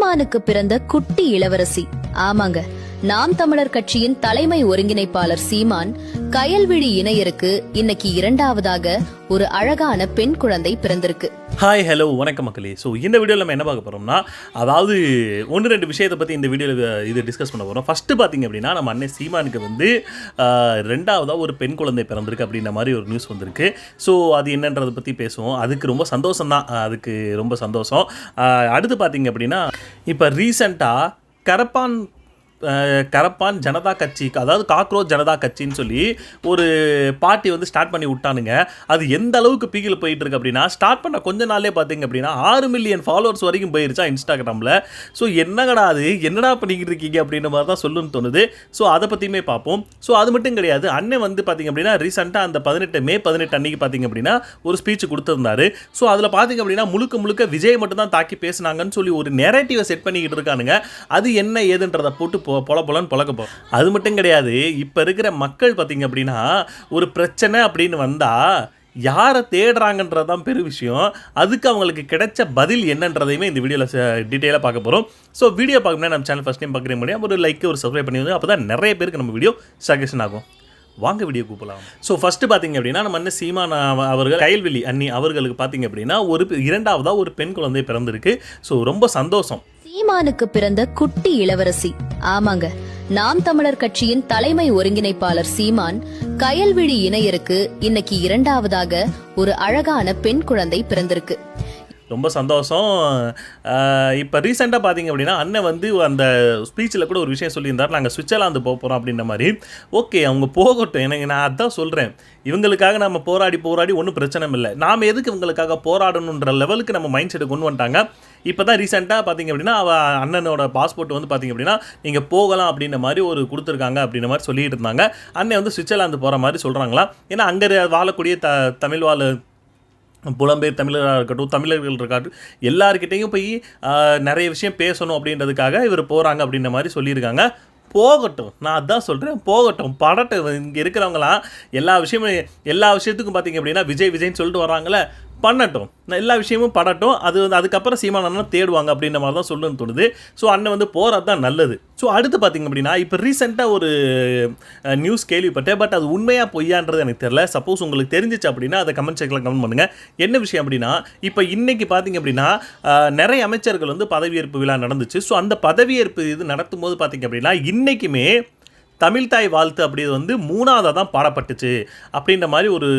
சீமானுக்கு பிறந்த குட்டி இளவரசி. ஆமாங்க, நாம் தமிழர் கட்சியின் தலைமை ஒருங்கிணைப்பாளர் சீமான் கயல்விழி இணையருக்கு இன்னைக்கு இரண்டாவதாக ஒரு அழகான பெண் குழந்தை பிறந்திருக்கு. ஹாய் ஹலோ வணக்கம் மக்களே. ஸோ இந்த வீடியோவில் நம்ம என்ன பார்க்க போகிறோம்னா, அதாவது 1-2 விஷயத்தை பற்றி இந்த வீடியோவில் இது டிஸ்கஸ் பண்ண போகிறோம். ஃபஸ்ட்டு பார்த்திங்க அப்படின்னா, நம்ம அண்ணன் சீமானுக்கு வந்து ரெண்டாவதாக ஒரு பெண் குழந்தை பிறந்திருக்கு அப்படின்ற மாதிரி ஒரு நியூஸ் வந்திருக்கு. ஸோ அது என்னன்றதை பற்றி பேசுவோம். அதுக்கு ரொம்ப சந்தோஷம் தான், அதுக்கு ரொம்ப சந்தோஷம். அடுத்து பார்த்திங்க அப்படின்னா, இப்போ ரீசெண்டாக கரப்பான் ஜனதா கட்சி, அதாவது காக்ரோச் ஜனதா கட்சின்னு சொல்லி ஒரு பார்ட்டி வந்து ஸ்டார்ட் பண்ணி விட்டானுங்க. அது எந்த அளவுக்கு பீக்கில் போயிட்டு இருக்கு அப்படின்னா, ஸ்டார்ட் பண்ண கொஞ்ச நாளே பார்த்தீங்க அப்படின்னா 6 மில்லியன் ஃபாலோவர்ஸ் வரைக்கும் போயிருச்சா இன்ஸ்டாகிராமில். ஸோ என்னடா அது, என்னடா பண்ணிக்கிட்டு இருக்கீங்க அப்படின்ற மாதிரி தான் சொல்லுன்னு தோணுது. ஸோ அதை பற்றியுமே பார்ப்போம். ஸோ அது மட்டும் கிடையாது, அண்ணன் வந்து பார்த்திங்க அப்படின்னா ரீசெண்டாக அந்த மே 18 அன்னைக்கு பார்த்திங்க அப்படின்னா ஒரு ஸ்பீச் கொடுத்துருந்தாரு. ஸோ அதில் பார்த்திங்க அப்படின்னா முழுக்க விஜய் மட்டும் தான் தாக்கி பேசினாங்கன்னு சொல்லி ஒரு நெரேட்டிவை செட் பண்ணிக்கிட்டு இருக்கானுங்க. அது என்ன ஏதுன்றதை போட்டு பொலன்னு பொழக்கப்போ. அது மட்டும் கிடையாது, இப்போ இருக்கிற மக்கள் பார்த்திங்க அப்படின்னா ஒரு பிரச்சனை அப்படின்னு வந்தால் யாரை தேடுறாங்கன்றதான் பெரிய விஷயம். அதுக்கு அவங்களுக்கு கிடைச்ச பதில் என்னன்றதையுமே இந்த வீடியோவில் டீட்டெயிலாக பார்க்க போகிறோம். ஸோ வீடியோ பார்க்கணும்னா நம்ம சேனல் ஃபஸ்ட் டைம் பார்க்குற முடியும், ஒரு லைக் ஒரு சப்ஸ்கிரைப் பண்ணி வந்து அப்போ தான் நிறைய பேருக்கு நம்ம வீடியோ சஜஷன் ஆகும். வாங்க வீடியோ கூப்பலாம். ஸோ ஃபஸ்ட்டு பார்த்திங்க அப்படின்னா, நம்ம அண்ணன் சீமான் அவர்கள் கயல்விழி அண்ணி அவர்களுக்கு பார்த்திங்க அப்படின்னா இரண்டாவதாக ஒரு பெண் குழந்தை பிறந்திருக்கு. ஸோ ரொம்ப சந்தோஷம். சீமானுக்கு பிறந்த குட்டி இளவரசி. ஆமாங்க, நாம் தமிழர் கட்சியின் தலைமை ஒருங்கிணைப்பாளர் சீமான் கயல்விழி இணையருக்கு இன்னைக்கு இரண்டாவதாக ஒரு அழகான பெண் குழந்தை பிறந்திருக்கு. ரொம்ப சந்தோஷம். இப்போ ரீசெண்டாக பார்த்திங்க அப்படின்னா, அண்ணன் வந்து அந்த ஸ்பீச்சில் கூட ஒரு விஷயம் சொல்லியிருந்தார், நாங்கள் சுவிட்சர்லாந்து போக போகிறோம் அப்படின்ற மாதிரி. ஓகே, அவங்க போகட்டும். எனக்கு நான் அதான் சொல்கிறேன், இவங்களுக்காக நம்ம போராடி ஒன்றும் பிரச்சனை இல்லை. நாம் எதுக்கு இவங்களுக்காக போராடணுன்ற லெவலுக்கு நம்ம மைண்ட் செட்டை கொண்டு வந்துட்டாங்க. இப்போ தான் ரீசெண்டாக பார்த்திங்க அப்படின்னா அண்ணனோட பாஸ்போர்ட் வந்து பார்த்திங்க அப்படின்னா நீங்கள் போகலாம் அப்படின்ற மாதிரி ஒரு கொடுத்துருக்காங்க அப்படின்ற மாதிரி சொல்லிட்டு இருந்தாங்க. அண்ணன் வந்து சுவிட்சர்லாந்து போகிற மாதிரி சொல்கிறாங்களா. ஏன்னா அங்கே வாழக்கூடிய தமிழ் புலம்பெயர் தமிழராக இருக்கட்டும், தமிழர்கள் இருக்கட்டும், எல்லாருக்கிட்டையும் போய் நிறைய விஷயம் பேசணும் அப்படின்றதுக்காக இவர் போகிறாங்க அப்படின்ற மாதிரி சொல்லியிருக்காங்க. போகட்டும், நான் அதான் சொல்கிறேன், போகட்டும், படட்டும். இங்கே இருக்கிறவங்களாம் எல்லா விஷயத்துக்கும் பார்த்திங்க அப்படின்னா விஜய்ன்னு சொல்லிட்டு வராங்களே, பண்ணட்டும், எல்லா விஷயமும் படட்டும். அதுக்கப்புறம் சீமான் அண்ணன் தேடுவாங்க அப்படின்ற மாதிரி தான் சொல்லணும்னு தோணுது. ஸோ அண்ணன் வந்து போகிறது தான் நல்லது. ஸோ அடுத்து பார்த்திங்க அப்படின்னா, இப்போ ரீசெண்டாக ஒரு நியூஸ் கேள்விப்பட்டேன், பட் அது உண்மையாக பொய்யான்றது எனக்கு தெரியல. சப்போஸ் உங்களுக்கு தெரிஞ்சிச்சு அப்படின்னா அதை கமெண்ட் செக்ஷனில் கமெண்ட் பண்ணுங்கள். என்ன விஷயம் அப்படின்னா, இப்போ இன்றைக்கி பார்த்திங்க அப்படின்னா நிறைய அமைச்சர்கள் வந்து பதவியேற்பு விழா நடந்துச்சு. ஸோ அந்த பதவியேற்பு இது நடத்தும் போது பார்த்திங்க அப்படின்னா இன்றைக்குமே தமிழ்தாய் வாழ்த்து அப்படி வந்து 3ஆவதாக தான் பாடப்பட்டுச்சு அப்படின்ற மாதிரி ஒரு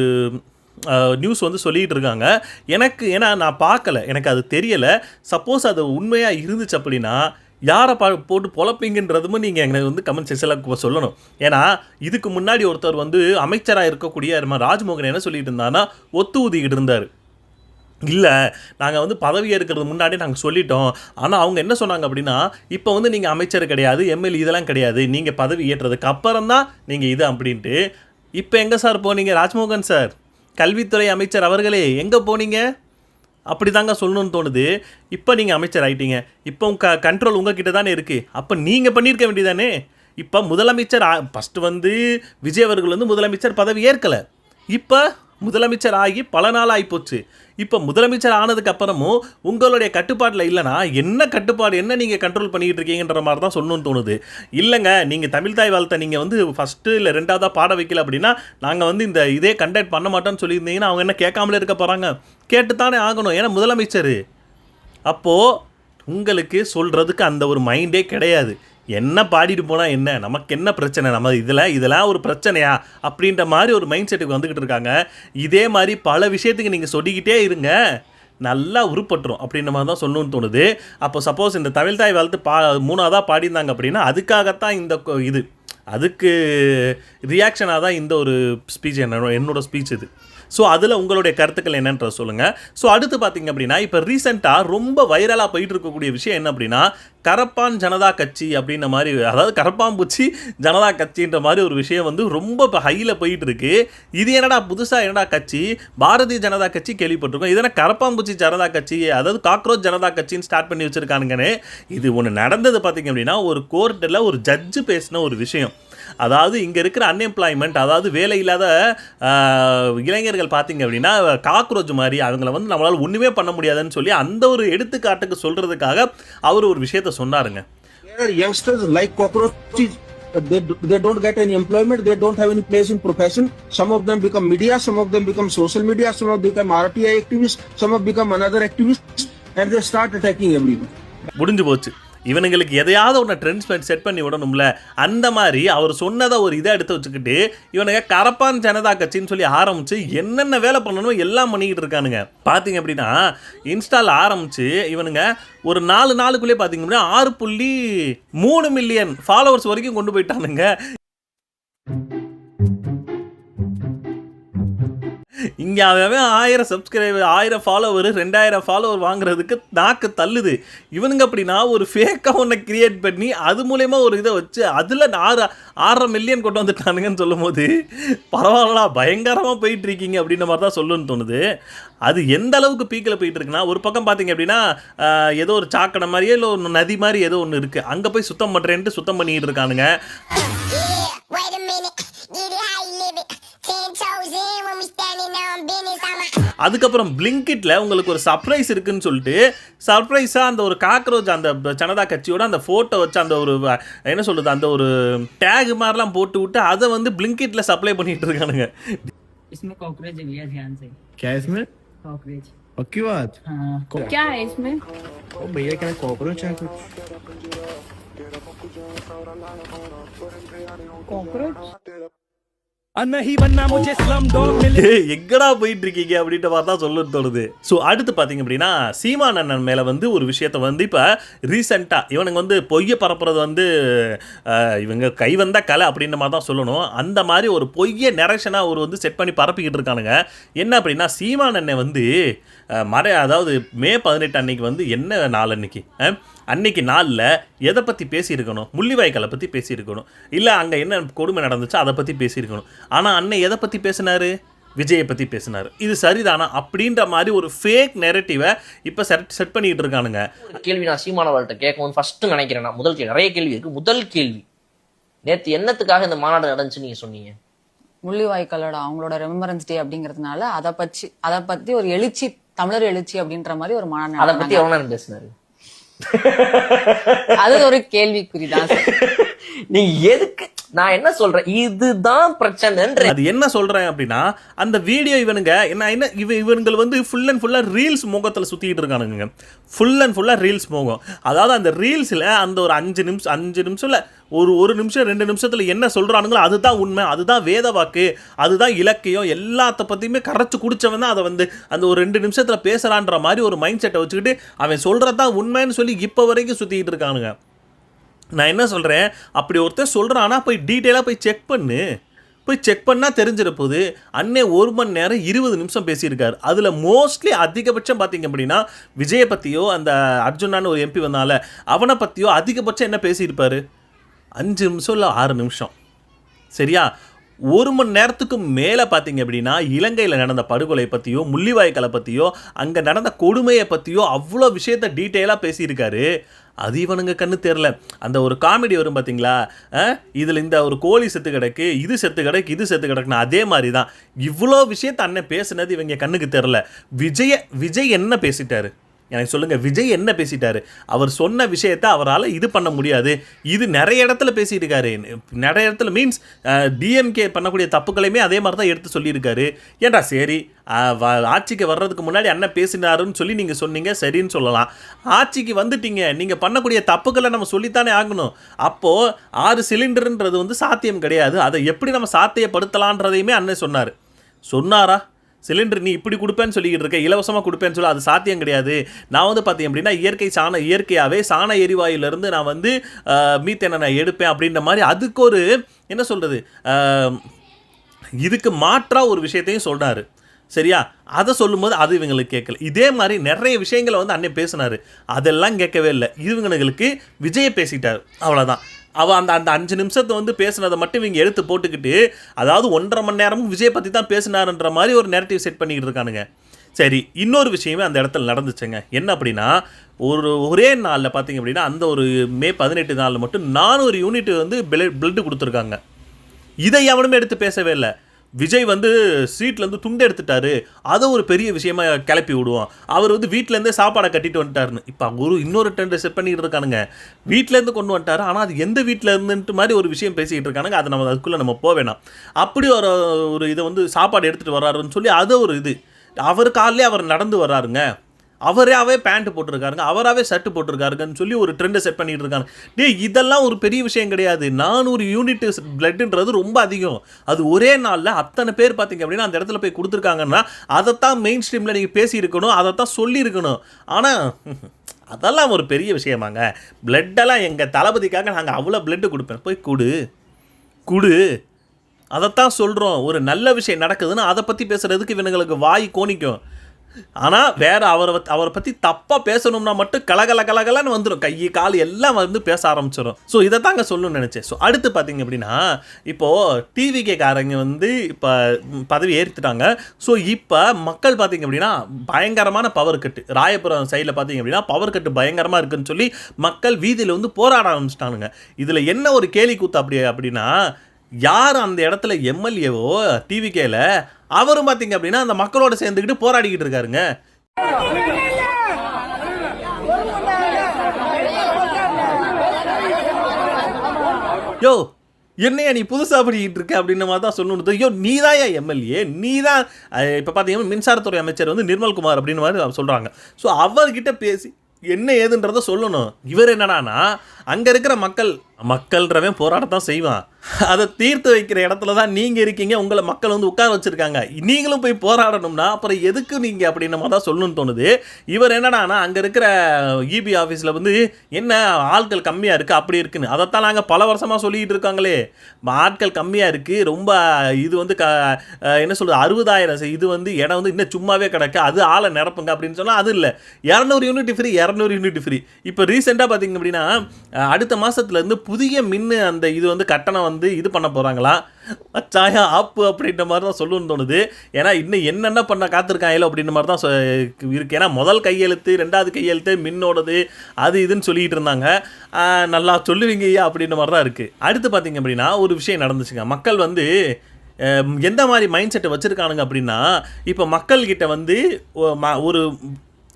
நியூஸ் வந்து சொல்லிகிட்டு இருக்காங்க. ஏன்னா நான் பார்க்கல, எனக்கு அது தெரியலை. சப்போஸ் அது உண்மையாக இருந்துச்சு அப்படின்னா யாரை போட்டு பொழப்பீங்கன்றதும் நீங்கள் எங்களுக்கு வந்து கமெண்ட் செக்ஷனில் சொல்லணும். ஏன்னா இதுக்கு முன்னாடி ஒருத்தர் வந்து அமைச்சராக இருக்கக்கூடிய ராஜ்மோகன் என்ன சொல்லிட்டு இருந்தாருன்னா, ஒத்து ஊதிக்கிட்டு இருந்தார். இல்லை, நாங்கள் வந்து பதவி ஏற்கிறது முன்னாடி நாங்கள் சொல்லிட்டோம். ஆனால் அவங்க என்ன சொன்னாங்க அப்படின்னா, இப்போ வந்து நீங்கள் அமைச்சர் கிடையாது, எம்எல்ஏ இதெல்லாம் கிடையாது, நீங்கள் பதவி ஏற்றதுக்கு அப்புறம் தான் நீங்கள் இது அப்படின்ட்டு. இப்போ எங்கே சார் போனீங்க ராஜ்மோகன் சார், கல்வித்துறை அமைச்சர் அவர்களே, எங்கே போனீங்க? அப்படி தாங்க சொல்லணும்னு தோணுது. இப்போ நீங்கள் அமைச்சர் ஆகிட்டீங்க, இப்போ கண்ட்ரோல் உங்கள் கிட்ட தானே இருக்குது. அப்போ நீங்கள் பண்ணியிருக்க வேண்டியதானே. இப்போ முதலமைச்சர் ஃபஸ்ட்டு வந்து விஜய் அவர்கள் வந்து முதலமைச்சர் பதவி ஏற்கலை, இப்போ முதலமைச்சர் ஆகி பல நாள் ஆகிப்போச்சு. இப்போ முதலமைச்சர் ஆனதுக்கு அப்புறமும் உங்களுடைய கட்டுப்பாட்டில் இல்லைனா என்ன கட்டுப்பாடு, என்ன நீங்கள் கண்ட்ரோல் பண்ணிக்கிட்டு இருக்கீங்கன்ற மாதிரி தான் சொல்லணும்னு தோணுது. இல்லைங்க, நீங்கள் தமிழ்தாய் வாழ்த்தை நீங்கள் வந்து ஃபஸ்ட்டு இல்லை 2ஆவதாக பாட வைக்கல அப்படின்னா நாங்கள் வந்து இதே கண்டக்ட் பண்ண மாட்டோம்னு சொல்லியிருந்தீங்கன்னா அவங்க என்ன கேட்காமலே இருக்க போகிறாங்க? கேட்டுத்தானே ஆகணும், ஏன்னா முதலமைச்சர். அப்போது உங்களுக்கு சொல்கிறதுக்கு அந்த ஒரு மைண்டே கிடையாது. என்ன பாடிட்டு போனால் என்ன, நமக்கு என்ன பிரச்சனை, நம்ம இதெல்லாம் ஒரு பிரச்சனையா அப்படின்ற மாதிரி ஒரு மைண்ட் செட்டுக்கு வந்துக்கிட்டு இருக்காங்க. இதே மாதிரி பல விஷயத்துக்கு நீங்கள் சொல்லிக்கிட்டே இருங்க, நல்லா உருப்பட்டுரும் அப்படின்ற மாதிரி தான் சொல்லணும்னு தோணுது. அப்போ சப்போஸ் இந்த தமிழ்தாய் வாழ்த்து 3ஆவதாக பாடியிருந்தாங்க அப்படின்னா அதுக்காகத்தான் அதுக்கு ரியாக்ஷனாக தான் இந்த ஒரு ஸ்பீச், என்னோட ஸ்பீச் இது. ஸோ அதில் உங்களுடைய கருத்துக்கள் என்னன்ற சொல்லுங்கள். ஸோ அடுத்து பார்த்திங்க அப்படின்னா, இப்போ ரீசெண்டாக ரொம்ப வைரலாக போயிட்டு இருக்கக்கூடிய விஷயம் என்ன அப்படின்னா, கரப்பான் ஜனதா கட்சி அப்படின்ற மாதிரி, அதாவது கரப்பாம்பூச்சி ஜனதா கட்சின்ற மாதிரி ஒரு விஷயம் வந்து ரொம்ப இப்போ ஹையில் போயிட்டு இருக்கு. இது என்னடா புதுசாக என்னடா கட்சி, பாரதிய ஜனதா கட்சி கேள்விப்பட்டிருக்கோம், இதெல்லாம் கரப்பாம்பூச்சி ஜனதா கட்சி, அதாவது காக்ரோச் ஜனதா கட்சின்னு ஸ்டார்ட் பண்ணி வச்சுருக்கானுங்கன்னு. இது ஒன்று நடந்தது பார்த்திங்க அப்படின்னா, ஒரு கோர்ட்டில் ஒரு ஜட்ஜு பேசின ஒரு விஷயம். அதாவது இங்கே இருக்கிற அன்எம்ப்ளாய்மெண்ட், அதாவது வேலை இல்லாத ரசிகர்கள் பார்த்தீங்க அப்படின்னா காக்ரோச் மாதிரி அவங்கள வந்து நம்மளால் ஒன்றுமே பண்ண முடியாதுன்னு சொல்லி அந்த ஒரு எடுத்துக்காட்டுக்கு சொல்கிறதுக்காக அவர் ஒரு விஷயத்த சொன்னாருங்க. Youngsters like cockroaches. They don't get any employment. They don't have any place in profession. Some of them become media. Some of them become social media. Some of them become RTI activists. Some of them become another activists, and they start attacking everyone. முடிஞ்சு போச்சு. இவனுங்களுக்கு எதையாவது ஒன்று trend set பண்ணி விடணும்ல. அந்த மாதிரி அவர் சொன்னதை ஒரு இதை எடுத்து வச்சுக்கிட்டு இவனுங்க கரப்பான் ஜனதா கட்சின்னு சொல்லி ஆரம்பித்து என்னென்ன வேலை பண்ணணும் எல்லாம் பண்ணிக்கிட்டு இருக்கானுங்க. பார்த்தீங்க அப்படின்னா இன்ஸ்டாவில் ஆரம்பித்து இவனுங்க ஒரு 4 நாளுக்குள்ளே பார்த்தீங்க அப்படின்னா 6.3 மில்லியன் ஃபாலோவர்ஸ் வரைக்கும் கொண்டு போயிட்டானுங்க. இங்கே அவன் 1000 சப்ஸ்கிரைபர் 1000 ஃபாலோவர் 2000 ஃபாலோவர் வாங்குறதுக்கு நாக்கு தள்ளுது. இவனுங்க அப்படின்னா ஒரு ஃபேக்காக ஒன்றை கிரியேட் பண்ணி அது மூலயமா ஒரு இதை வச்சு அதில் 6.5 மில்லியன் கொண்டு வந்துட்டானுங்கன்னு சொல்லும் போது பரவாயில்ல பயங்கரமாக போயிட்டு இருக்கீங்க அப்படின்ற மாதிரி தான் சொல்லணும்னு தோணுது. அது எந்த அளவுக்கு பீக்கில் போயிட்டு இருக்குன்னா ஒரு பக்கம் பார்த்தீங்க அப்படின்னா ஏதோ ஒரு சாக்கடை மாதிரியே இல்லை ஒரு நதி மாதிரி ஏதோ ஒன்று இருக்குது அங்கே போய் சுத்தம் பண்ணுறேன்ட்டு சுத்தம் பண்ணிக்கிட்டு இருக்கானுங்க. அதுக்கப்புறம் பிளிங்கிட்ல உங்களுக்கு ஒரு சர்ப்ரைஸ் இருக்குன்னு சொல்லிட்டு சர்ப்ரைஸாக அந்த ஒரு காக்ரோச் அந்த ஜனதா கட்சியோட அந்த ஃபோட்டோ வச்சு அந்த ஒரு என்ன சொல்கிறது அந்த ஒரு டேக் மாதிரிலாம் போட்டு விட்டு அதை வந்து பிளிங்கிட்ல சப்ளை பண்ணிட்டு இருக்கானுங்க. इसमें कॉकरोच है भैया ध्यान से. क्या है इसमें? कॉकरोच. पक्की बात? हाँ. क्या है इसमें? ओ भैया क्या कॉकरोच है कुछ? कॉकरोच? नहीं बनना मुझे स्लम डॉग मिले. எங்கடா போயிட்டு இருக்கீங்க அப்படின்ற மாதிரி தான் சொல்ல தோணுது. ஸோ அடுத்து பார்த்தீங்க அப்படின்னா சீமான் அண்ணன் மேலே வந்து ஒரு விஷயத்தை வந்து இப்போ ரீசெண்டாக இவனுங்க வந்து பொய்யை பரப்புறது வந்து இவங்க கை வந்த கலை அப்படின்ற மாதிரி தான் சொல்லணும். அந்த மாதிரி ஒரு பொய்யை நெரேஷனாக ஒரு வந்து செட் பண்ணி பரப்பிக்கிட்டு இருக்கானுங்க. என்ன அப்படின்னா சீமான் அண்ணன் வந்து அதாவது மே 18 அன்னைக்கு வந்து என்ன நாள் அன்னைக்கு நாளில் எதை பற்றி பேசியிருக்கணும்? முள்ளிவாய்க்காலை பற்றி பேசியிருக்கணும், இல்லை அங்கே என்ன கொடுமை நடந்துச்சோ அதை பற்றி பேசியிருக்கணும். ஆனால் அண்ணன் எதை பற்றி பேசினார்? விஜயை பற்றி பேசினார். இது சரிதானா அப்படின்ற மாதிரி ஒரு ஃபேக் நெரட்டிவை இப்போ செட் பண்ணிக்கிட்டு இருக்கானுங்க. கேள்வி நான் சீமானவர்கள்ட்ட கேட்கணும்னு ஃபர்ஸ்ட் நினைக்கிறேன். நான் முதல் கேள்வி நிறைய கேள்வி இருக்குது. முதல் கேள்வி, நேற்று என்னத்துக்காக இந்த மாநாடு நடந்துச்சு நீங்கள் சொன்னீங்க? முள்ளிவாய்க்காலோட அவங்களோட ரெமெம்பரன்ஸ் டே அப்படிங்கிறதுனால அதை பற்றி ஒரு எழுச்சி, தமிழர் எழுச்சி அப்படின்ற மாதிரி ஒரு மாநாடு. அதை பற்றி எவ்வளோ நேரம் பேசினாரு? அது ஒரு கேள்விக்குறிதான். நீங்க எதுக்கு நான் என்ன சொல்றேன், இதுதான் பிரச்சனை. அது என்ன சொல்றேன் அப்படின்னா அந்த வீடியோ இவனுங்க இவனுங்கள் வந்து ஃபுல் அண்ட் ஃபுல்லா ரீல்ஸ் முகத்தில் சுத்திட்டு இருக்கானுங்க. ஃபுல் அண்ட் ஃபுல்லா ரீல்ஸ் முகம். அதாவது அந்த ரீல்ஸ்ல அந்த ஒரு 5 நிமிஷம் இல்ல ஒரு நிமிஷம் 2 நிமிஷத்துல என்ன சொல்றானுங்களோ அதுதான் உண்மை, அதுதான் வேத வாக்கு, அதுதான் இலக்கியம், எல்லாத்த பத்தியுமே கரைச்சு குடிச்சவன் தான் அதை வந்து அந்த ஒரு 2 நிமிஷத்துல பேசுறான்ற மாதிரி ஒரு மைண்ட் செட்டை வச்சுக்கிட்டு அவன் சொல்றதான் உண்மைன்னு சொல்லி இப்போ வரைக்கும் சுத்திட்டு இருக்கானுங்க. நான் என்ன சொல்கிறேன், அப்படி ஒருத்தர் சொல்கிறான்னா போய் டீட்டெயிலாக போய் செக் பண்ணால் தெரிஞ்சிட போகுது. அண்ணே 1 மணி நேரம் 20 நிமிஷம் பேசியிருக்காரு. அதில் மோஸ்ட்லி அதிகபட்சம் பார்த்தீங்க அப்படின்னா விஜயை பற்றியோ அந்த அர்ஜுனான்னு ஒரு எம்பி வந்தால அவனை பற்றியோ அதிகபட்சம் என்ன பேசியிருப்பார்? 5 நிமிஷம் இல்லை 6 நிமிஷம். சரியா? 1 மணி நேரத்துக்கு மேலே பார்த்தீங்க அப்படின்னா இலங்கையில் நடந்த படுகொலை பற்றியோ முள்ளிவாய்க்காலை பற்றியோ அங்கே நடந்த கொடுமையை பற்றியோ அவ்வளோ விஷயத்த டீட்டெயிலாக பேசியிருக்காரு. அது இவனுங்க கண்ணு தெரில. அந்த ஒரு காமெடி வரும் பார்த்தீங்களா, இதில் இந்த ஒரு கோழி செத்து கிடக்கு, இது செத்து கிடக்குன்னு அதே மாதிரி தான் இவ்வளோ விஷயத்த அண்ணன் பேசுனது இவங்க கண்ணுக்கு தெரில. விஜய் என்ன பேசிட்டாரு எனக்கு சொல்லுங்கள்? விஜய் என்ன பேசிட்டாரு? அவர் சொன்ன விஷயத்தை அவரால் இது பண்ண முடியாது. இது நிறைய இடத்துல பேசியிருக்காரு. நிறைய இடத்துல மீன்ஸ் டிஎம்கே பண்ணக்கூடிய தப்புக்களையுமே அதே மாதிரி தான் எடுத்து சொல்லியிருக்காரு. ஏன்டா சரி ஆட்சிக்கு வர்றதுக்கு முன்னாடி அண்ணன் பேசினாருன்னு சொல்லி நீங்கள் சொன்னீங்க, சரின்னு சொல்லலாம். ஆட்சிக்கு வந்துட்டீங்க, நீங்கள் பண்ணக்கூடிய தப்புக்களை நம்ம சொல்லித்தானே ஆகணும். அப்போது 6 சிலிண்டருன்றது வந்து சாத்தியம் கிடையாது. அதை எப்படி நம்ம சாத்தியப்படுத்தலான்றதையுமே அண்ணன் சொன்னாரா? சிலிண்டர் நீ இப்படி கொடுப்பேன்னு சொல்லிக்கிட்டு இருக்க, இலவசமாக கொடுப்பேன்னு சொல்ல, அது சாத்தியம் கிடையாது. நான் வந்து பார்த்தீங்க அப்படின்னா இயற்கையாகவே சாண எரிவாயுலேருந்து நான் வந்து மீத்தேனை நான் எடுப்பேன் அப்படின்ற மாதிரி அதுக்கு ஒரு என்ன சொல்கிறது இதுக்கு மாற்றாக ஒரு விஷயத்தையும் சொன்னார். சரியா? அதை சொல்லும்போது அது இவங்களுக்கு கேட்கல. இதே மாதிரி நிறைய விஷயங்களை வந்து அண்ணன் பேசினார், அதெல்லாம் கேட்கவே இல்லை. இவங்களுக்கு விஜயை பேசிட்டார், அவ்வளோதான். அவள் அந்த 5 நிமிஷத்தை வந்து பேசுனதை மட்டும் இவங்க எடுத்து போட்டுக்கிட்டு அதாவது 1.5 மணி நேரமும் விஜய் பற்றி தான் பேசினாருன்ற மாதிரி ஒரு நேரட்டிவ் செட் பண்ணிக்கிட்டு இருக்கானுங்க. சரி, இன்னொரு விஷயமே அந்த இடத்துல நடந்துச்சுங்க. என்ன அப்படின்னா ஒரே நாளில் பார்த்தீங்க அப்படின்னா அந்த ஒரு மே 18 நாளில் மட்டும் 400 யூனிட் வந்து பிளட்டு கொடுத்துருக்காங்க. இதை எவனுமே எடுத்து பேசவே இல்லை. விஜய் வந்து சீட்லேருந்து துண்டு எடுத்துட்டாரு, அதை ஒரு பெரிய விஷயமா கிளப்பி விடுவோம். அவர் வந்து வீட்டிலேருந்தே சாப்பாடை கட்டிட்டு வந்துட்டாருன்னு. இப்போ இன்னொரு ட்ரெண்ட் செட் பண்ணிட்டு இருக்கானுங்க. வீட்டிலேருந்து கொண்டு வந்துட்டாரு, ஆனால் அது எந்த வீட்டில் இருந்துட்டு மாதிரி ஒரு விஷயம் பேசிக்கிட்டு இருக்கானுங்க. அதை நம்ம அதுக்குள்ளே நம்ம போக வேணாம். அப்படி ஒரு இதை வந்து சாப்பாடு எடுத்துகிட்டு வர்றாருன்னு சொல்லி அது ஒரு இது. அவர் காலையிலே அவர் நடந்து வர்றாருங்க, அவராகவே பேண்ட் போட்டிருக்காருங்க, அவராகவே ஷர்ட் போட்டிருக்காருங்கன்னு சொல்லி ஒரு ட்ரெண்டை செட் பண்ணிட்டு இருக்காங்க. இதெல்லாம் ஒரு பெரிய விஷயம் கிடையாது. 400 யூனிட் பிளட்ன்றது ரொம்ப அதிகம். அது ஒரே நாளில் அத்தனை பேர் பார்த்தீங்க அப்படின்னா அந்த இடத்துல போய் கொடுத்துருக்காங்கன்னா அதைத்தான் மெயின் ஸ்ட்ரீமில் நீங்கள் பேசியிருக்கணும், அதைத்தான் சொல்லியிருக்கணும். ஆனால் அதெல்லாம் ஒரு பெரிய விஷயமாங்க. பிளட்டெல்லாம் எங்கள் தளபதிக்காக நாங்கள் அவ்வளோ பிளட்டு கொடுப்பேன், போய் குடு அதைத்தான் சொல்கிறோம். ஒரு நல்ல விஷயம் நடக்குதுன்னு அதை பற்றி பேசுகிறதுக்கு இவனுங்களுக்கு வாய் கோணிக்கும். ஆனால் வேற அவரை பற்றி தப்பாக பேசணும்னா மட்டும் கலகலன்னு வந்துடும், கை கால் எல்லாம் வந்து பேச ஆரம்பிச்சிடும். ஸோ இதை தாங்க சொல்லணும்னு நினச்சேன். ஸோ அடுத்து பார்த்தீங்க அப்படின்னா இப்போது டிவிகே காரங்க வந்து இப்போ பதவி ஏற்றுட்டாங்க. ஸோ இப்போ மக்கள் பார்த்தீங்க அப்படின்னா பயங்கரமான பவர் கட்டு, ராயபுரம் சைடில் பார்த்தீங்க அப்படின்னா பவர் கட்டு பயங்கரமாக இருக்குன்னு சொல்லி மக்கள் வீதியில் வந்து போராட ஆரம்பிச்சிட்டானுங்க. இதில் என்ன ஒரு கேலி கூத்து அப்படின்னா யார் அந்த இடத்துல எம்எல்ஏவோ டிவிகேல அவரும் பார்த்தீங்க அப்படின்னா அந்த மக்களோட சேர்ந்துக்கிட்டு போராடிக்கிட்டு இருக்காருங்க. யோ என்னையா நீ புதுசாக படிக்கிட்டு இருக்க அப்படின்ற மாதிரி தான் சொல்லணும். ஐயோ நீ தான் எம்எல்ஏ, நீ தான் இப்போ பார்த்தீங்கன்னா மின்சாரத்துறை அமைச்சர் வந்து நிர்மல்குமார் அப்படின்னு மாதிரி சொல்கிறாங்க. ஸோ அவர்கிட்ட பேசி என்ன ஏதுன்றதை சொல்லணும். இவர் என்னடானா அங்கே இருக்கிற மக்கள்ன்றவன் போராடத்தான் செய்வான், அதை தீர்த்து வைக்கிற இடத்துல தான் நீங்கள் இருக்கீங்க, உங்களை மக்கள் வந்து உட்கார வச்சுருக்காங்க, நீங்களும் போய் போராடணும்னா அப்புறம் எதுக்கு நீங்கள் அப்படின்னு நம்ம தான் சொல்லணும்னு தோணுது. இவர் என்னடானா அங்கே இருக்கிற இபி ஆஃபீஸில் வந்து என்ன ஆட்கள் கம்மியாக இருக்குது அப்படி இருக்குன்னு அதைத்தான் நாங்கள் பல வருஷமாக சொல்லிக்கிட்டு இருக்காங்களே. ஆட்கள் கம்மியாக இருக்குது, ரொம்ப இது வந்து என்ன சொல்கிறது 60,000 இது வந்து இடம் வந்து இன்னும் சும்மாவே கிடக்கு, அது ஆளை நிரப்புங்க அப்படின்னு சொன்னால் அது இல்லை. 200 யூனிட் ஃப்ரீ. இப்போ ரீசெண்டாக பார்த்தீங்க அப்படின்னா அடுத்த மாதத்துலேருந்து புதிய மின் அந்த இது வந்து கட்டணம் வந்து இது பண்ண போகிறாங்களா, சாயா ஆப்பு அப்படின்ற மாதிரி தான் சொல்லணும்னு தோணுது. ஏன்னா இன்னும் என்னென்ன பண்ண காத்திருக்காங்களோ அப்படின்ற மாதிரி தான் இருக்குது. ஏன்னா முதல் கையெழுத்து 2வது கையெழுத்து மின்னோடது அது இதுன்னு சொல்லிகிட்டு இருந்தாங்க. நல்லா சொல்லுவீங்க ஐயா அப்படின்ற மாதிரி தான் இருக்குது. அடுத்து பார்த்தீங்க அப்படின்னா ஒரு விஷயம் நடந்துச்சுங்க. மக்கள் வந்து எந்த மாதிரி மைண்ட் செட்டை வச்சுருக்கானுங்க அப்படின்னா இப்போ மக்கள்கிட்ட வந்து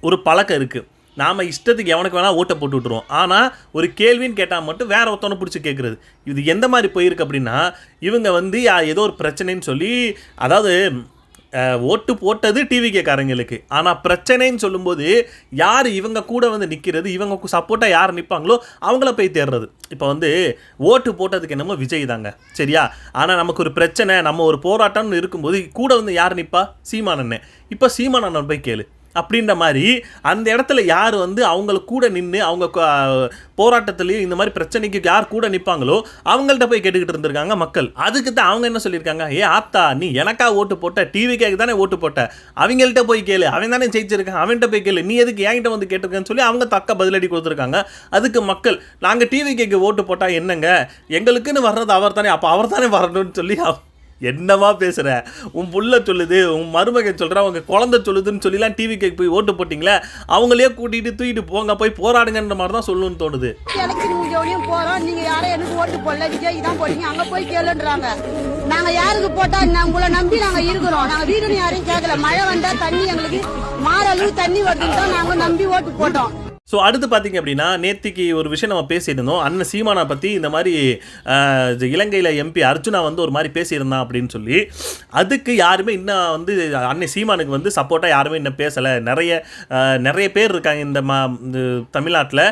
ஒரு பழக்கம் இருக்குது. நாம் இஷ்டத்துக்கு எவனுக்கு வேணால் ஓட்டை போட்டு விட்டுருவோம். ஆனால் ஒரு கேள்வின்னு கேட்டால் மட்டும் வேற ஒருத்தவனை பிடிச்சி கேட்குறது. இது எந்த மாதிரி போயிருக்கு அப்படின்னா இவங்க வந்து ஏதோ ஒரு பிரச்சனைன்னு சொல்லி, அதாவது ஓட்டு போட்டது டிவிகே காரங்களுக்கு, ஆனால் பிரச்சனைன்னு சொல்லும்போது யார் இவங்க கூட வந்து நிற்கிறது, இவங்க சப்போர்ட்டாக யார் நிற்பாங்களோ அவங்கள போய் தேடுறது. இப்போ வந்து ஓட்டு போட்டதுக்கு என்னமோ விஜய் தாங்க சரியா, ஆனால் நமக்கு ஒரு பிரச்சனை நம்ம ஒரு போராட்டம்னு இருக்கும்போது கூட வந்து யார் நிற்பா, சீமான் அண்ணன். இப்போ சீமான் அண்ணன் போய் கேளு அப்படின்ற மாதிரி அந்த இடத்துல யார் வந்து அவங்களுக்கு கூட நின்று அவங்க போராட்டத்துலேயும் இந்த மாதிரி பிரச்சனைக்கு யார் கூட நிற்பாங்களோ அவங்கள்ட்ட போய் கேட்டுக்கிட்டு இருந்திருக்காங்க மக்கள். அதுக்கு தான் அவங்க என்ன சொல்லியிருக்காங்க, ஆத்தா நீ எனக்கா ஓட்டு போட்ட, டிவிக்கு தானே ஓட்டு போட்ட, அவங்கள்ட்ட போய் கேளு, அவன் தானே ஜெயிச்சிருக்கான், அவன்கிட்ட போய் கேளு, நீ எதுக்கு என்கிட்ட வந்து கேட்டிருக்கேன்னு சொல்லி அவங்க தக்க பதிலடி கொடுத்துருக்காங்க. அதுக்கு மக்கள் நாங்கள் டிவிக்கு ஓட்டு போட்டால் என்னங்க, எங்களுக்குன்னு வர்றது அவர் தானே, அப்போ அவர் தானே வரணும்னு சொல்லி என்னவா பேசுகிற, உன் புள்ள சொல்லுது, உன் மருமகன் சொல்கிற, உங்கள் குழந்தை சொல்லுதுன்னு சொல்லிலாம் டிவிக்கு போய் ஓட்டு போட்டிங்களே, அவங்களே கூட்டிகிட்டு தூக்கிட்டு போங்க போய் போராடுங்கன்ற மாதிரி தான் சொல்லணும்னு தோணுது. எலெக்ஷன் முடிஞ்சோடனையும் போகிறோம், நீங்கள் யாரும் எனக்கு ஓட்டு போடல, விஜய் தான் போட்டீங்க, அங்கே போய் கேளுன்றாங்க. நாங்கள் யாருக்கு போட்டால் உங்களை நம்பி நாங்கள் இருக்கிறோம், நாங்கள் வீடுன்னு யாரையும் கேட்கல, மழை வந்தால் தண்ணி எங்களுக்கு மாறளவு தண்ணி வருதுன்னு தான் நாங்கள் நம்பி ஓட்டு போட்டோம். ஸோ அடுத்து பார்த்தீங்க அப்படின்னா நேற்றுக்கு ஒரு விஷயம் நம்ம பேசியிருந்தோம், அண்ணன் சீமானை பற்றி இந்த மாதிரி இலங்கையில் எம்பி அர்ஜுனா வந்து ஒரு மாதிரி பேசியிருந்தான் அப்படின்னு சொல்லி. அதுக்கு யாருமே இன்னும் வந்து அண்ணன் சீமானுக்கு வந்து சப்போர்ட்டாக யாருமே இன்னும் பேசலை. நிறைய பேர் இருக்காங்க இந்த தமிழ்நாட்டில்,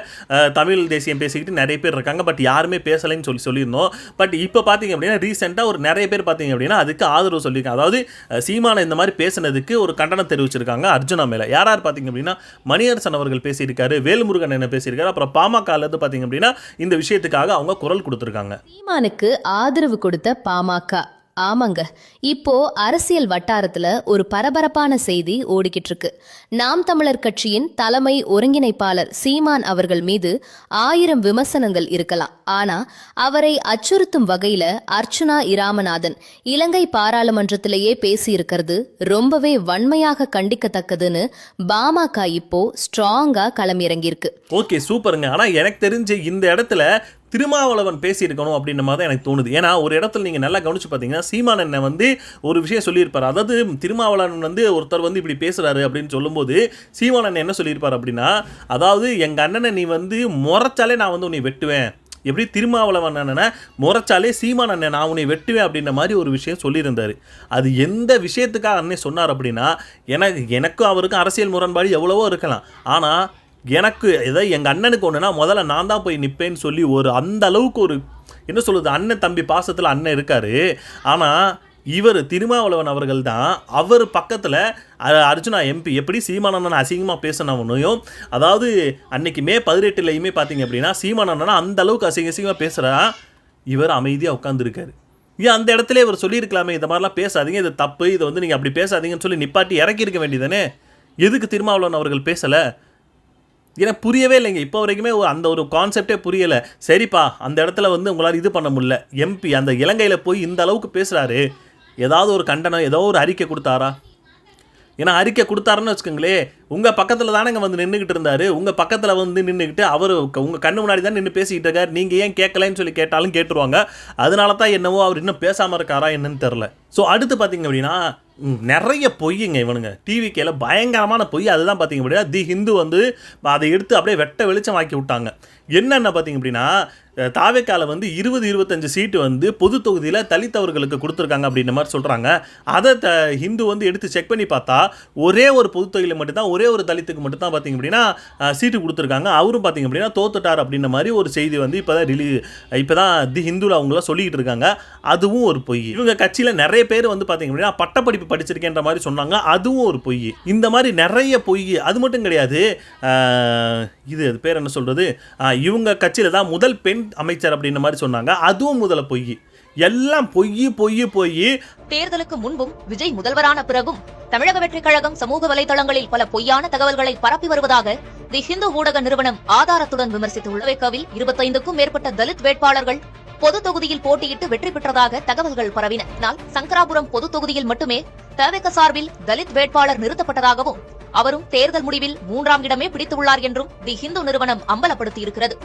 தமிழ் தேசியம் பேசிக்கிட்டு நிறைய பேர் இருக்காங்க, பட் யாருமே பேசலைன்னு சொல்லியிருந்தோம். பட் இப்போ பார்த்தீங்க அப்படின்னா ரீசெண்டாக ஒரு நிறைய பேர் பார்த்தீங்க அப்படின்னா அதுக்கு ஆதரவு சொல்லியிருக்காங்க. அதாவது சீமானை இந்த மாதிரி பேசினதுக்கு ஒரு கண்டனம் தெரிவிச்சிருக்காங்க அர்ஜுனா மேலே. யார் பார்த்தீங்க அப்படின்னா மணியரசன் அவர்கள் பேசியிருக்காரு, வேல்முருகன் என்ன பேசியிருக்காரு, அப்புறம் பாமக பாத்தீங்க அப்படின்னா இந்த விஷயத்துக்காக அவங்க குரல் கொடுத்திருக்காங்க. சீமானுக்கு ஆதரவு கொடுத்த பாமக. ஆமாங்க, இப்போ அரசியல் வட்டாரத்துல ஒரு பரபரப்பான செய்தி ஓடிக்கிட்டு இருக்கு. நாம் தமிழர் கட்சியின் தலைமை ஒருங்கிணைப்பாளர் சீமான் அவர்கள் மீது 1000 விமர்சனங்கள் இருக்கலாம். ஆனா அவரை அச்சுறுத்தும் வகையில அர்ச்சுனா இராமநாதன் இலங்கை பாராளுமன்றத்திலேயே பேசி இருக்கிறது ரொம்பவே வன்மையாக கண்டிக்கத்தக்கதுன்னு பாமக இப்போ ஸ்ட்ராங்கா களமிறங்கியிருக்கு. ஓகே சூப்பருங்க. ஆனா எனக்கு தெரிஞ்சு இந்த இடத்துல திருமாவளவன் பேசியிருக்கணும் அப்படின்ற மாதிரி தான் எனக்கு தோணுது. ஏன்னா ஒரு இடத்துல நீங்கள் நல்லா கவனிச்சு பார்த்தீங்கன்னா சீமான் அண்ணன் வந்து ஒரு விஷயம் சொல்லியிருப்பார். அதாவது திருமாவளவன் வந்து ஒருத்தர் வந்து இப்படி பேசுகிறாரு அப்படின்னு சொல்லும்போது சீமான் அண்ணன் என்ன சொல்லியிருப்பார் அப்படின்னா, அதாவது எங்கள் அண்ணனை நீ வந்து முறைச்சாலே நான் வந்து உன்னை வெட்டுவேன், எப்படி திருமாவளவன் அண்ணனை முறைச்சாலே சீமான் அண்ணன் நான் உன்னை வெட்டுவேன் அப்படின்ற மாதிரி ஒரு விஷயம் சொல்லியிருந்தார். அது எந்த விஷயத்துக்காக அண்ணன் சொன்னார் அப்படின்னா, எனக்கும் அவருக்கும் அரசியல் முரண்பாடு எவ்வளவோ இருக்கலாம், ஆனால் எனக்கு ஏதாவது எங்கள் அண்ணனுக்கு ஒன்றுனா முதல்ல நான் தான் போய் நிற்பேன்னு சொல்லி ஒரு அந்த அளவுக்கு ஒரு என்ன சொல்லுது அண்ணன் தம்பி பாசத்தில் அண்ணன் இருக்கார். ஆனால் இவர் திருமாவளவன் அவர்கள் தான் அவர் பக்கத்தில் அர்ஜுனா எம்பி எப்படி சீமானண்ணன் அசிங்கமாக பேசினவனையும், அதாவது அன்னைக்கு மே 18 பார்த்தீங்க அப்படின்னா சீமானண்ணனா அந்த அளவுக்கு அசிங்கமாக பேசுகிறா, இவர் அமைதியாக உட்காந்துருக்காரு. ஏன் அந்த இடத்துல இவர் சொல்லியிருக்கலாமே, இந்த மாதிரிலாம் பேசாதீங்க, இது தப்பு, இதை வந்து நீங்கள் அப்படி பேசாதீங்கன்னு சொல்லி நிப்பாட்டி இறக்கியிருக்க வேண்டியதானே. எதுக்கு திருமாவளவன் அவர்கள் பேசலை? எனக்கு புரியவே இல்லைங்க இப்போ வரைக்குமே. அந்த ஒரு கான்செப்டே புரியலை. சரிப்பா, அந்த இடத்துல வந்து உங்களால் இது பண்ண முடியல, எம்பி அந்த இலங்கையில் போய் இந்த அளவுக்கு பேசுகிறாரு, ஏதாவது ஒரு கண்டனம் ஏதோ ஒரு அறிக்கை கொடுத்தாரா? ஏன்னா அறிக்கை கொடுத்தாருன்னு வச்சுக்கோங்களே, உங்கள் பக்கத்தில் தானேங்க வந்து நின்றுக்கிட்டு இருந்தார், உங்கள் பக்கத்தில் வந்து நின்றுக்கிட்டு அவர் உங்கள் கண்ணு முன்னாடி தான் நின்று பேசிக்கிட்டு இருக்கார், நீங்கள் ஏன் கேட்கலன்னு சொல்லி கேட்டாலும் கேட்டுருவாங்க. அதனால தான் என்னவோ அவர் இன்னும் பேசாமல் இருக்காரா என்னன்னு தெரில. ஸோ அடுத்து பார்த்தீங்க அப்படின்னா நிறைய பொய்யுங்க இவனுங்க டிவிக்கேல பயங்கரமான பொய். அதுதான் பார்த்தீங்க அப்படின்னா தி ஹிந்து வந்து அதை எடுத்து அப்படியே வெட்ட வெளிச்சம் ஆக்கி விட்டாங்க. என்னென்ன பார்த்தீங்க அப்படின்னா, தாவேக்கால வந்து 20-25 சீட்டு வந்து பொது தொகுதியில் தலித்தவர்களுக்கு கொடுத்துருக்காங்க அப்படின்ற மாதிரி சொல்கிறாங்க. அதை ஹிந்து வந்து எடுத்து செக் பண்ணி பார்த்தா ஒரே ஒரு பொது தொகுதியில் மட்டும்தான் ஒரே ஒரு தலித்துக்கு மட்டும்தான் பார்த்தீங்க அப்படின்னா சீட்டு கொடுத்துருக்காங்க. அவரும் பார்த்தீங்க அப்படின்னா தோத்துட்டார் அப்படின்ற மாதிரி ஒரு செய்தி வந்து இப்போ தான் தி ஹிந்துவில் அவங்கள சொல்லிக்கிட்டு இருக்காங்க. அதுவும் ஒரு பொய். இவங்க கட்சியில் நிறைய பேர் வந்து பார்த்தீங்க அப்படின்னா பட்டப்படிப்பு படிச்சிருக்கேன்ற மாதிரி சொன்னாங்க. அதுவும் ஒரு பொய். இந்த மாதிரி நிறைய பொய். அது மட்டும் கிடையாது, அது பேர் என்ன சொல்கிறது, இவங்க கட்சியில் தான் முதல் பெண் அமைச்சர் அப்படின்ற மாதிரி சொன்னாங்க. அதுவும் முதல்ல பொய். எல்லாம் பொய். தேர்தலுக்கு முன்பும் விஜய் முதல்வரான பிறகும் தமிழக வெற்றிக் கழகம் சமூக வலைதளங்களில் பல பொய்யான தகவல்களை பரப்பி வருவதாக தி ஹிந்து ஊடக நிறுவனம் ஆதாரத்துடன் விமர்சித்துள்ளது. தாவேகாவில் 25க்கும் மேற்பட்ட தலித் வேட்பாளர்கள் பொது தொகுதியில் போட்டியிட்டு வெற்றி பெற்றதாக தகவல்கள் பரவின. ஆனால் சங்கராபுரம் பொது தொகுதியில் மட்டுமே தாவேகா சார்பில் தலித் வேட்பாளர் நிறுத்தப்பட்டதாகவும் அவரும் தேர்தல் முடிவில் 3ஆம் இடமே பிடித்துள்ளார் என்றும் தி ஹிந்து நிறுவனம் அம்பலப்படுத்தி இருக்கிறது.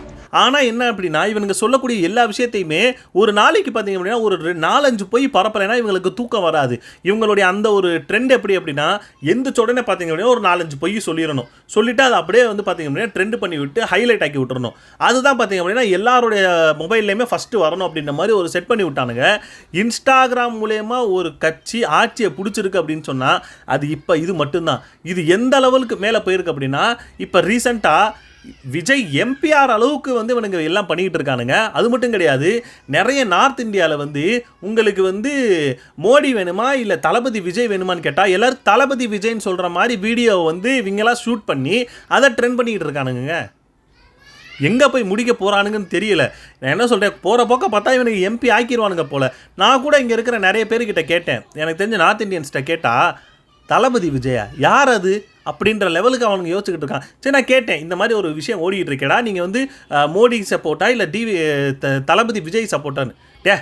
ஆனா என்ன அப்படின்னா, இவனுங்க சொல்லக்கூடிய எல்லா விஷயத்தையுமே ஒரு நாளைக்கு பார்த்தீங்க அப்படின்னா ஒரு 4-5 போய் பரப்பலைன்னா இவங்களுக்கு தூக்கம் வராது. இவங்களுடைய அந்த ஒரு ட்ரெண்ட் எப்படி அப்படின்னா, எந்த உடனே பார்த்தீங்க அப்படின்னா ஒரு 4-5 பொய் சொல்லிடணும். சொல்லிட்டு அதை அப்படியே வந்து பார்த்தீங்க அப்படின்னா ட்ரெண்ட் பண்ணி விட்டு ஹைலைட் ஆக்கி விட்டுறணும். அதுதான் பார்த்தீங்க அப்படின்னா எல்லாருடைய மொபைல்லையுமே ஃபஸ்ட்டு வரணும் அப்படின்ற மாதிரி ஒரு செட் பண்ணி விட்டானுங்க. இன்ஸ்டாகிராம் மூலயமா ஒரு கட்சி ஆட்சியை பிடிச்சிருக்கு அப்படின்னு சொன்னால் அது இப்போ இது மட்டும்தான். இது எந்த லெவலுக்கு மேலே போயிருக்கு அப்படின்னா, இப்போ ரீசெண்டாக விஜய் எம்பிஆர் அளவுக்கு வந்து இவனுங்க எல்லாம் பண்ணிக்கிட்டு இருக்கானுங்க. அது மட்டும் கிடையாது, நிறைய நார்த் இந்தியாவில் வந்து உங்களுக்கு வந்து மோடி வேணுமா இல்லை தளபதி விஜய் வேணுமான்னு கேட்டால் எல்லாரும் தளபதி விஜய்ன்னு சொல்கிற மாதிரி வீடியோவை வந்து இவங்கெல்லாம் ஷூட் பண்ணி அதை ட்ரெண்ட் பண்ணிக்கிட்டு இருக்கானுங்க. எங்கே போய் முடிக்க போகிறானுங்கன்னு தெரியல. நான் என்ன சொல்கிறேன், போகிற போக்க பார்த்தா இவனுக்கு எம்பி ஆக்கிடுவானுங்க போல். நான் கூட இங்கே இருக்கிற நிறைய பேர்கிட்ட கேட்டேன், எனக்கு தெரிஞ்ச நார்த் இந்தியன்ஸ்கிட்ட கேட்டால் தளபதி விஜயா யார் அது அப்படின்ற லெவலுக்கு அவனுங்க யோசிச்சுக்கிட்டு இருக்கான். சரி, நான் கேட்டேன், இந்த மாதிரி ஒரு விஷயம் ஓடிக்கிட்டு இருக்கேடா, நீங்கள் வந்து மோடி சப்போர்ட்டா இல்லை தளபதி விஜய் சப்போர்ட்டான்னு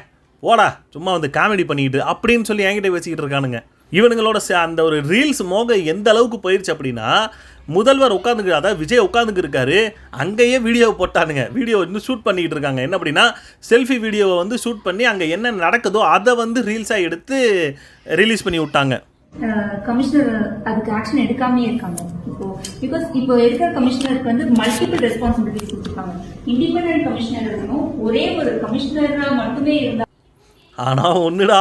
ஓடா சும்மா வந்து காமெடி பண்ணிக்கிட்டு அப்படின்னு சொல்லி என்கிட்ட பேசிக்கிட்டு இருக்கானுங்க. இவனுங்களோட அந்த ஒரு ரீல்ஸ் மோகம் எந்த அளவுக்கு போயிடுச்சு அப்படின்னா, முதல்வர் உட்காந்துக்கு, அதாவது விஜய் உட்காந்துக்கு இருக்காரு, அங்கேயே வீடியோவை போட்டானுங்க. வீடியோ வந்து ஷூட் பண்ணிக்கிட்டு இருக்காங்க. என்ன அப்படின்னா, செல்ஃபி வீடியோவை வந்து ஷூட் பண்ணி அங்கே என்ன நடக்குதோ அதை வந்து ரீல்ஸாக எடுத்து ரிலீஸ் பண்ணி விட்டாங்க. கமிஷனர் அதுக்கு ஆக்ஷன் எடுக்காமே இருக்காங்க. இப்போ இருக்கிற கமிஷனருக்கு வந்து மல்டிபிள் ரெஸ்பான்சிபிலிட்டிஸ் கொடுத்துருக்காங்க. இண்டிபெண்டன்ட் கமிஷனர் இருக்கணும், ஒரே ஒரு கமிஷனரா மட்டுமே இருந்தா. ஆனால் ஒன்றுடா,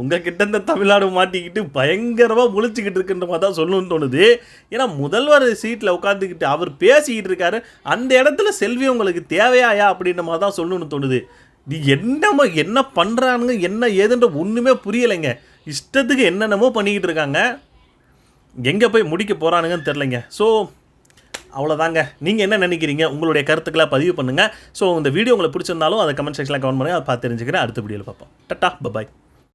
உங்ககிட்ட இந்த தமிழ்நாடு மாட்டிக்கிட்டு பயங்கரமாக முழிச்சுக்கிட்டு இருக்குன்ற மாதிரி தான் சொல்லணும்னு தோணுது. ஏன்னா முதல்வர் சீட்டில் உட்காந்துக்கிட்டு அவர் பேசிக்கிட்டு இருக்காரு, அந்த இடத்துல செல்வி உங்களுக்கு தேவையாயா அப்படின்ற மாதிரி தான் சொல்லணும்னு தோணுது. நீ என்ன பண்ணுறானுங்க என்ன ஏதுன்ற ஒன்றுமே புரியலைங்க. இஷ்டத்துக்கு என்னென்னமோ பண்ணிக்கிட்டு இருக்காங்க, எங்கே போய் முடிக்க போகிறானுங்கன்னு தெரிலைங்க. ஸோ அவ்வளோதாங்க. நீங்கள் என்ன நினைக்கிறீங்க, உங்களுடைய கருத்துக்களை பதிவு பண்ணுங்கள். ஸோ இந்த வீடியோ உங்களுக்கு பிடிச்சிருந்தாலும் அதை கமெண்ட் செக்ஷனில் கமெண்ட் பண்ணுங்கள், அதை பார்த்து தெரிஞ்சுக்கிறேன். அடுத்த வீடியோவில் பார்ப்போம். Ta-ta, bye bye.